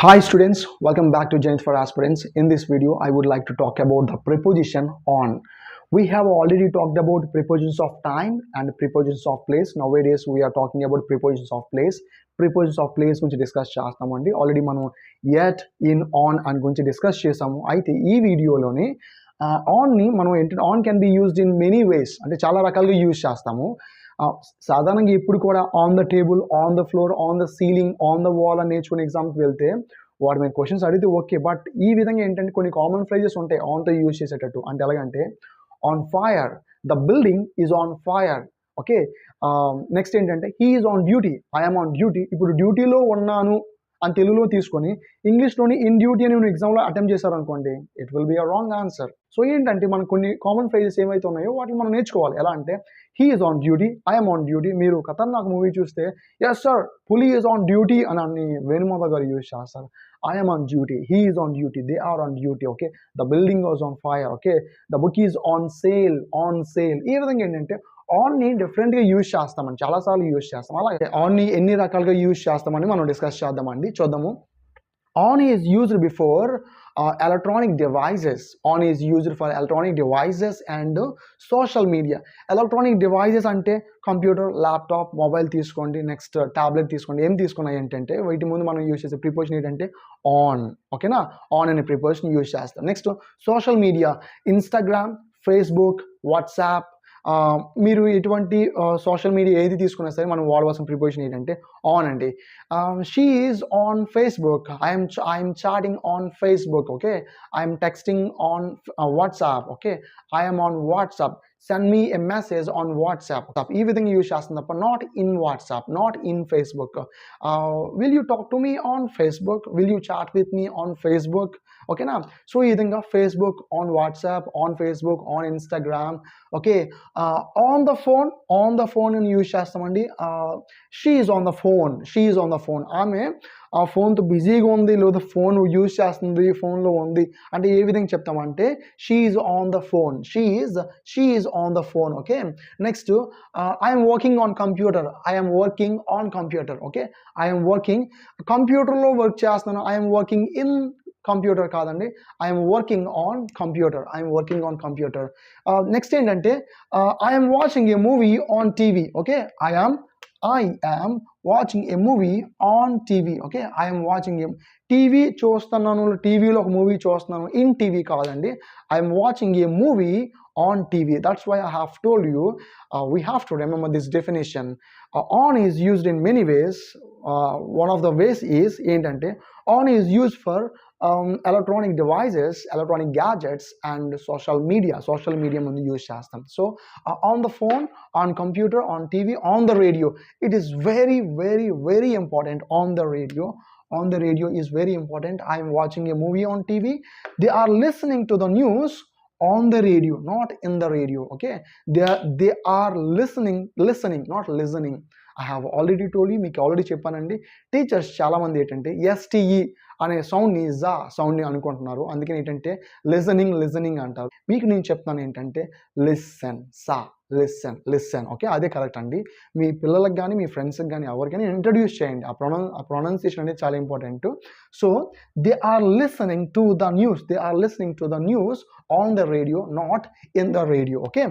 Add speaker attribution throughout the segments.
Speaker 1: Hi students, welcome back to Janit for Aspirants. In this video, I would like to talk about the preposition on. We have already talked about prepositions of time and prepositions of place. Nowadays, we are talking about prepositions of place. Prepositions of place గురించి discuss చేస్తామండి. Already మనం yet, in, on అని గురించి discuss చేసాము. అయితే ఈ వీడియోలోని ఆన్ని మనం ఏంటంటే on can be used in many ways, అంటే చాలా రకాలుగా యూజ్ చేస్తాము. సాధారణంగా ఇప్పుడు కూడా on the table, on the floor, on the ceiling, on the wall అని నేర్చుకునే ఎగ్జామ్కి వెళ్తే వాటి మీద క్వశ్చన్స్ అడిగితే ఓకే. బట్ ఈ విధంగా ఏంటంటే కొన్ని కామన్ ఫ్రేజెస్ ఉంటాయి ఆన్తో యూజ్ చేసేటట్టు. అంటే ఎలాగంటే on fire, the building is on fire. Okay, next ఏంటంటే he is on duty, I'm on duty. ఇప్పుడు డ్యూటీలో ఉన్నాను అని తెలుగులో తీసుకొని ఇంగ్లీష్లోని ఇన్ డ్యూటీ అని నేను ఎగ్జామ్లో అటెంప్ట్ చేశారనుకోండి, it will be a wrong answer. So ఏంటంటే మనకు కొన్ని కామన్ ఫ్రేజెస్ ఏవైతే ఉన్నాయో వాటిని మనం నేర్చుకోవాలి. ఎలా అంటే he is on duty, I'm on duty. మీరు ఖతర్నాక్ మూవీ చూస్తే ఎస్ సార్ పులి ఈజ్ ఆన్ డ్యూటీ అని వేణుమాధవ్ గారు యూజ్ చేస్తారు. I'm on duty, he is on duty, they are on duty. Okay, the building was on fire. Okay, the book is on sale, on sale. ఈ విధంగా ఏంటంటే ఆన్ని డిఫరెంట్గా use చేస్తామని చాలాసార్లు యూజ్ చేస్తాం. అలాగే ఆన్ని ఎన్ని రకాలుగా యూజ్ చేస్తామని మనం డిస్కస్ చేద్దామండి. చూద్దాము. On is used before electronic devices. On is used for electronic devices and social media. Electronic devices అంటే కంప్యూటర్, ల్యాప్టాప్, మొబైల్ తీసుకోండి, నెక్స్ట్ టాబ్లెట్ తీసుకోండి. ఏం తీసుకున్నాయి ఏంటంటే వీటి ముందు మనం యూజ్ చేసే ప్రిపోజిషన్ ఏంటంటే ఆన్. ఓకేనా, ఆన్ అనే ప్రిపోజిషన్ యూజ్ చేస్తాం. Next social media, Instagram, Facebook, WhatsApp. మీరు ఎటువంటి సోషల్ మీడియా ఏది తీసుకున్నా సరే మనం వాడవలసిన ప్రిపోజిషన్ ఏంటంటే ఆన్ అండి. She is on Facebook, I'm chatting on Facebook. Okay, I'm texting on WhatsApp. Okay, I'm on WhatsApp, send me a message on WhatsApp. ఈ విధంగా యూజ్ చేస్తుంది తప్ప not in WhatsApp, not in Facebook. Will you talk to me on Facebook, will you chat with me on Facebook. ఓకేనా, so ఈ విధంగా Facebook, on WhatsApp, on Facebook, on Instagram. Okay, on the phone, on the phone అని use చేస్తామండి. She is on the phone, she is on the phone. ఆమె ఆ ఫోన్తో బిజీగా ఉంది, లేదా ఫోన్ యూజ్ చేస్తుంది, ఫోన్లో ఉంది అంటే ఏ విధంగా చెప్తామంటే she is on the phone, she is on the phone. Okay, next I'm working on computer, I'm working on computer. Okay, I'm working కంప్యూటర్లో వర్క్ చేస్తున్నాను, ఐఎమ్ వర్కింగ్ ఇన్ కంప్యూటర్ కాదండి, I'm working on computer, I'm working on computer. Next ఏంటంటే I'm watching a movie on TV. Okay, I am watching a movie on TV. Okay, I'm watching a TV చూస్తున్నాను, టీవీలో ఒక movie చూస్తున్నాను, in TV కాదండి, I'm watching a movie on TV. That's why I have told you we have to remember this definition. On is used in many ways. One of the ways is ఏంటంటే on is used for electronic devices, electronic gadgets and social media ముందు use చేస్తాం. So on the phone, on computer, on TV, on the radio. It is very very very important. On the radio is very important. I am watching a movie on TV. They are listening to the news on the radio, not in the radio. Okay, they are listening, not listening. I have already told you, మీకు already చెప్పానండి. Teachers చాలామంది ఏంటంటే ఎస్టీఈ అనే సౌండ్ని జా సౌండ్ని అనుకుంటున్నారు, అందుకని ఏంటంటే listening అంటారు. మీకు నేను చెప్తాను ఏంటంటే లిసన్, లిసన్. ఓకే, అదే కరెక్ట్ అండి. మీ పిల్లలకు కానీ మీ ఫ్రెండ్స్కి కానీ ఎవరికైనా ఇంట్రడ్యూస్ చేయండి. ఆ ప్రొనౌన్సియేషన్ అనేది చాలా important. So they are listening to the news on the radio, not in the radio. Okay,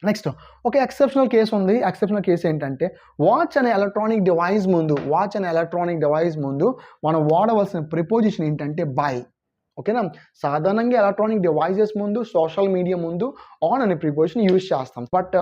Speaker 1: next ఒక ఎక్సెప్షనల్ కేసు ఉంది. ఎక్సెప్షనల్ కేసు ఏంటంటే వాచ్ అనే ఎలక్ట్రానిక్ డివైస్ ముందు మనం వాడవలసిన ప్రిపోజిషన్ ఏంటంటే బై. ఓకేనా, సాధారణంగా ఎలక్ట్రానిక్ డివైజెస్ ముందు, సోషల్ మీడియా ముందు ఆన్ అనే ప్రిపోజిషన్ యూజ్ చేస్తాం. బట్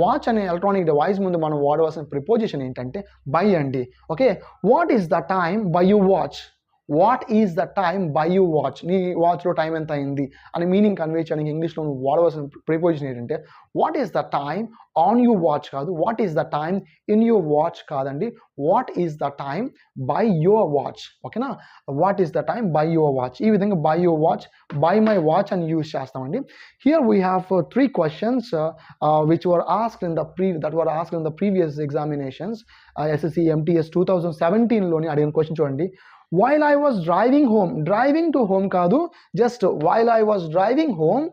Speaker 1: వాచ్ అనే ఎలక్ట్రానిక్ డివైస్ ముందు మనం వాడవలసిన ప్రిపోజిషన్ ఏంటంటే బై అండి. Okay, what is the time by you watch, what is the time by you watch, నీ వాచ్లో టైం ఎంత అయింది అని మీనింగ్ కన్వే చేయడానికి ఇంగ్లీష్లో వాడవలసిన ప్రిపోజిషన్ ఏంటంటే what is the time on you watch కాదు, what is the time in your watch కాదండి, what is the time by your watch. ఓకేనా, what is the time by your watch. ఈ విధంగా by your watch, by my watch అని use చేస్తామండి. Here we have 3 questions which were asked in the previous examinations. SSC MTS 2017లోని అడిగిన question చూడండి. While I was driving to home కాదు, just while I was driving home,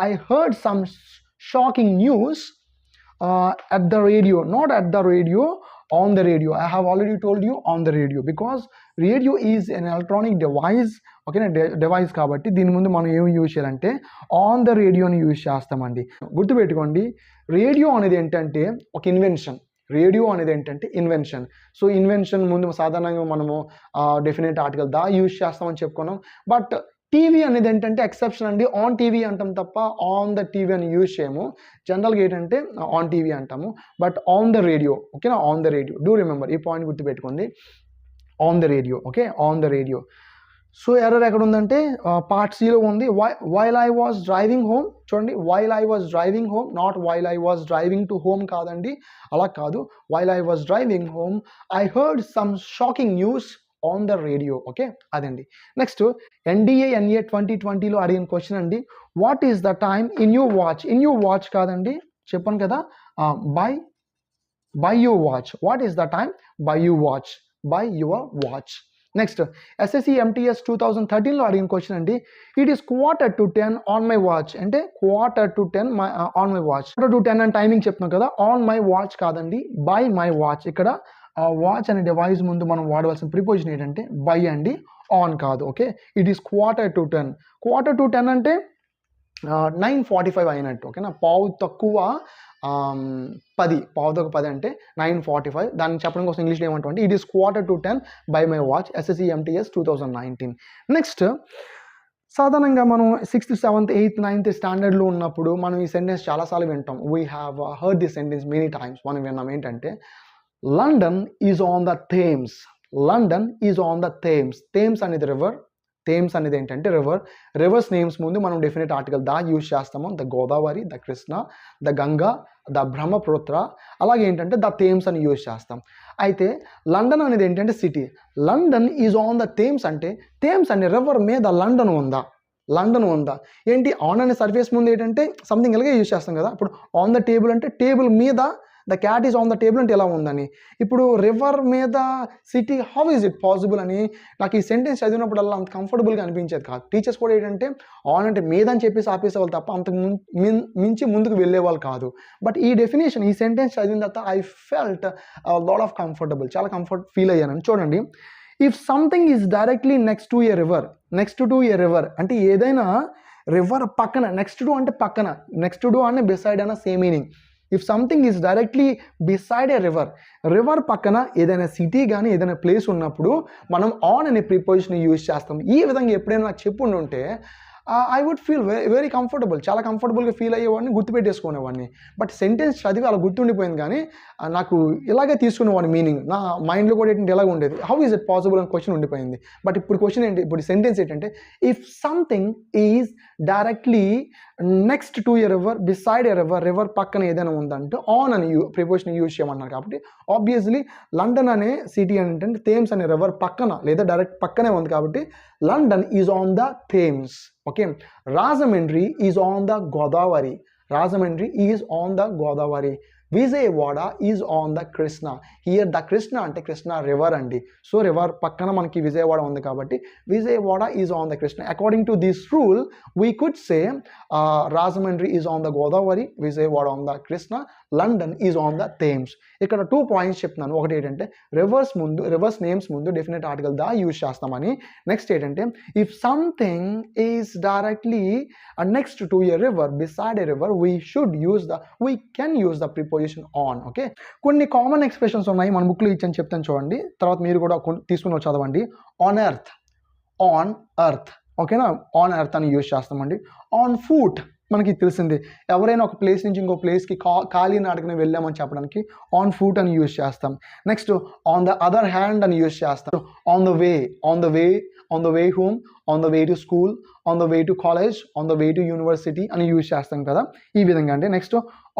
Speaker 1: I heard some shocking news at the radio, not at the radio, on the radio. I have already told you on the radio because radio is an electronic device. ఓకేనా, device కాబట్టి దీని ముందు మనం ఏమి use చేయాలంటే on the రేడియోని use చేస్తామండి. గుర్తుపెట్టుకోండి, radio అనేది ఏంటంటే ఒక ఇన్వెన్షన్. రేడియో అనేది ఏంటంటే ఇన్వెన్షన్. సో ఇన్వెన్షన్ ముందు సాధారణంగా మనము డెఫినెట్ ఆర్టికల్ దా యూజ్ చేస్తామని చెప్పుకున్నాం. బట్ టీవీ అనేది ఏంటంటే ఎక్సెప్షన్ అండి. ఆన్ టీవీ అంటాం తప్ప ఆన్ ద టీవీ అని యూజ్ చేయము. జనరల్గా ఏంటంటే ఆన్ టీవీ అంటాము, బట్ ఆన్ ద రేడియో. ఓకేనా, on the radio. Do remember, ఈ పాయింట్ గుర్తుపెట్టుకోండి, on the radio. Okay, on the radio. So error ఎక్కడ ఉందంటే పార్ట్ సిలో ఉంది. While I was driving home. చూడండి, while I was driving home, not while I was driving to home కాదండి, అలా కాదు. While I was driving home I heard some shocking news on the radio. Okay, అదండి. Next NDA 2020లో అడిగిన question అండి, what is the time in you watch. In you watch కాదండి, చెప్పాను కదా, by you watch. What is the time by you watch, by your watch. Next SSC MTS 2013లో అడిగిన question అండి, it is 9:45 on my watch. అంటే 9:45 on my watch. 9:10 అని timing చెప్తున్నాం కదా, on my watch కాదండి, బై మై వాచ్. ఇక్కడ watch అనే device ముందు మనం వాడవలసిన ప్రిపోజిషన్ ఏంటంటే బై అండి, ఆన్ కాదు. Okay, it is 9:45. 9:45 అంటే 9:45 అయినట్టు. ఓకేనా, పావు తక్కువ 10 అంటే 9:45. దాన్ని చెప్పడం కోసం ఇంగ్లీష్లో ఏమంటాం అంటే it is 9:45 by my watch. SSC MTS 2019. Next సాధారణంగా మనం 6th 7th 8th 9th స్టాండర్డ్లో ఉన్నప్పుడు మనం ఈ సెంటెన్స్ చాలాసార్లు వింటాం. We have heard this sentence many times. మనం విన్నాం ఏంటంటే London is on the Thames. London is on the Thames. Thames అనేది రివర్. థేమ్స్ అనేది ఏంటంటే రివర్. రివర్స్ నేమ్స్ ముందు మనం డెఫినెట్ ఆర్టికల్ దా యూజ్ చేస్తాము. The Godavari, the Krishna, the Ganga, the Brahmaputra, అలాగే ఏంటంటే ద థేమ్స్ అని యూజ్ చేస్తాం. అయితే లండన్ అనేది ఏంటంటే city. London is on the Thames అంటే థేమ్స్ అనే రివర్ మీద లండన్ ఉందా, లండన్ ఉందా. ఏంటి, ఆన్ అనే సర్ఫేస్ ముందు ఏంటంటే సంథింగ్ ఎలాగే యూజ్ చేస్తాం కదా. ఇప్పుడు ఆన్ ద టేబుల్ అంటే టేబుల్ మీద, the cat is on the table అంటే ఎలా ఉందని. ఇప్పుడు రివర్ మీద city, how is it possible అని నాకు ఈ సెంటెన్స్ చదివినప్పుడల్లా అంత కంఫర్టబుల్గా అనిపించేది కాదు. టీచర్స్ కూడా ఏంటంటే ఆన్ అంటే మీద అని చెప్పేసి ఆపేసేవాళ్ళు తప్ప అంత మించి ముందుకు వెళ్ళేవాళ్ళు కాదు. బట్ ఈ డెఫినేషన్, ఈ సెంటెన్స్ చదివిన తర్వాత I felt lot of comfortable, చాలా కంఫర్ట్ ఫీల్ అయ్యాను. చూడండి, if something is directly next to A river. Next to A river అంటే ఏదైనా రివర్ పక్కన, నెక్స్ట్ టు అంటే పక్కన, నెక్స్ట్ టు అంటే బిసైడ్ అన్న same meaning. If something is directly beside A river, river పక్కన ఏదైనా సిటీ కానీ ఏదైనా ప్లేస్ ఉన్నప్పుడు మనం ఆన్ అనే ప్రిపోజిషన్ యూజ్ చేస్తాం. ఈ విధంగా ఎప్పుడైనా నాకు చెప్పుండి ఉంటే I would feel very comfortable, చాలా కంఫర్టబుల్గా ఫీల్ అయ్యేవాడిని, గుర్తుపెట్టేసుకునేవాడిని. బట్ సెంటెన్స్ చదివి అలా గుర్తుండిపోయింది కానీ నాకు ఇలాగే తీసుకునేవాడిని మీనింగ్. నా మైండ్లో కూడా ఏంటంటే ఎలాగ ఉండేది, హౌ ఈజ్ ఇట్ పాసిబుల్ అని క్వశ్చన్ ఉండిపోయింది. బట్ ఇప్పుడు క్వశ్చన్ ఏంటి, ఇప్పుడు సెంటెన్స్ ఏంటంటే if something is directly next to a river, beside a river, river పక్కన ఏదైనా ఉందంటే ఆన్ అని ప్రిపోజిషన్ యూజ్ చేయమన్నారు. కాబట్టి ఆబ్వియస్లీ లండన్ అనే సిటీ ఏంటంటే థేమ్స్ అనే రివర్ పక్కన లేదా డైరెక్ట్ పక్కనే ఉంది కాబట్టి London is on the Thames. Okay, Rajahmundry is on the Godavari. Rajahmundry is on the Godavari. Vijayawada is on the Krishna. Here the Krishna అంటే కృష్ణ రివర్ అండి. సో రివర్ పక్కన మనకి విజయవాడ ఉంది కాబట్టి Vijayawada is on the Krishna. According to this rule we could say Rajahmundry is on the Godavari, Vijayawada on the Krishna, London is on the Thames. ఇక్కడ 2 points చెప్తున్నాను. ఒకటి ఏంటంటే రివర్స్ నేమ్స్ ముందు డెఫినెట్ ఆర్టికల్ దా యూజ్ చేస్తామని. నెక్స్ట్ ఏంటంటే if something is directly next to a river, beside a river, we can use the preposition on. Okay, కొన్ని common expressions ఉన్నాయి, మన బుక్లో ఇచ్చని చెప్తాను చూడండి, తర్వాత మీరు కూడా తీసుకుని చదవండి. On earth, on earth. ఓకేనా, ఆన్ ఎర్త్ అని యూజ్ చేస్తామండి. ఆన్ ఫుట్ మనకి తెలిసింది, ఎవరైనా ఒక ప్లేస్ నుంచి ఇంకో ప్లేస్కి ఖాళీ నాటకని వెళ్ళామని చెప్పడానికి ఆన్ ఫుట్ అని యూజ్ చేస్తాం. Next on the other hand అని యూజ్ చేస్తాం. On the way, on the way, on the way home, on the way to school, on the way to college, on the way to university అని use చేస్తాం కదా, ఈ విధంగా. అంటే next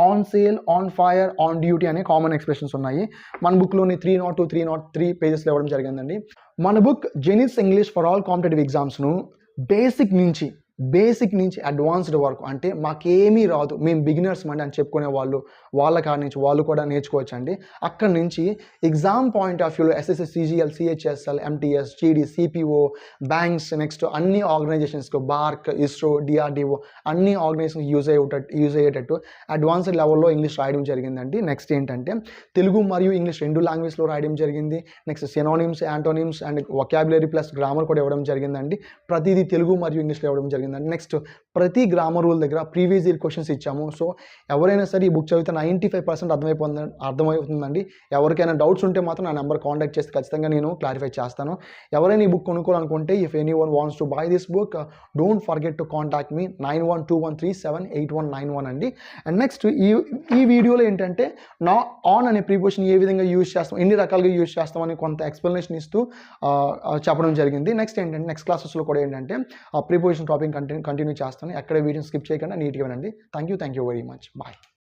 Speaker 1: on sale, on fire, on duty అనే common expressions ఉన్నాయి. మన బుక్లోని 302, 303 పేజెస్లో ఇవ్వడం జరిగిందండి. మన book జెనిస్ English for all competitive ఎగ్జామ్స్ను బేసిక్ నుంచి బేసిక్ నుంచి అడ్వాన్స్డ్ వరకు, అంటే మాకేమీ రాదు, మేము బిగినర్స్ అండి అని చెప్పుకునే వాళ్ళు, వాళ్ళ కాడ నుంచి వాళ్ళు కూడా నేర్చుకోవచ్చు అండి. అక్కడి నుంచి ఎగ్జామ్ పాయింట్ ఆఫ్ వ్యూలో ఎస్ఎస్సి, సిజిఎల్, సిహెచ్ఎస్ఎల్, ఎంటీఎస్, జీడీ, సిపిఓ, బ్యాంక్స్, నెక్స్ట్ అన్ని ఆర్గనైజేషన్స్కి, బార్క్, ఇస్రో, డిఆర్డిఓ అన్ని ఆర్గనైజేషన్కి యూజ్ అయ్యేటట్టు అడ్వాన్స్డ్ లెవెల్లో ఇంగ్లీష్ రాయడం జరిగిందండి. నెక్స్ట్ ఏంటంటే తెలుగు మరియు ఇంగ్లీష్ రెండు లాంగ్వేజ్లో రాయడం జరిగింది. Next synonyms, antonyms and vocabulary plus grammar కూడా ఇవ్వడం జరిగిందండి. ప్రతిదీ తెలుగు మరియు ఇంగ్లీష్లో ఇవ్వడం జరిగిందండి. నెక్స్ట్ ప్రతి గ్రామర్ రూల్ దగ్గర ప్రీవియస్ ఇయర్ క్వశ్చన్స్ ఇచ్చాము. సో ఎవరైనా సరే ఈ బుక్ చదివితే 95% అర్థమవుతుందండి. ఎవరికైనా డౌట్స్ ఉంటే మాత్రం నా నెంబర్ కాంటాక్ట్ చేస్తే ఖచ్చితంగా నేను క్లారిఫై చేస్తాను. ఎవరైనా ఈ బుక్ కొనుక్కోవాలనుకుంటే, if any one wants to buy this book, don't forget to contact me 9121378191 అండి. అండ్ నెక్స్ట్ ఈ వీడియోలో ఏంటంటే నా ఆన్ అనే ప్రిపోజిషన్ ఏ విధంగా యూజ్ చేస్తాం, ఎన్ని రకాలుగా యూజ్ చేస్తామని కొంత ఎక్స్ప్లెనేషన్ ఇస్తూ చెప్పడం జరిగింది. నెక్స్ట్ ఏంటంటే నెక్స్ట్ క్లాసెస్లో కూడా ఏంటంటే ఆ ప్రిపోజిషన్ టాపిక్ కంటిన్యూ చేస్తాను. ఎక్కడ వీడియో స్కిప్ చేయకుండా నీట్గా వినండి. Thank you very much. Bye.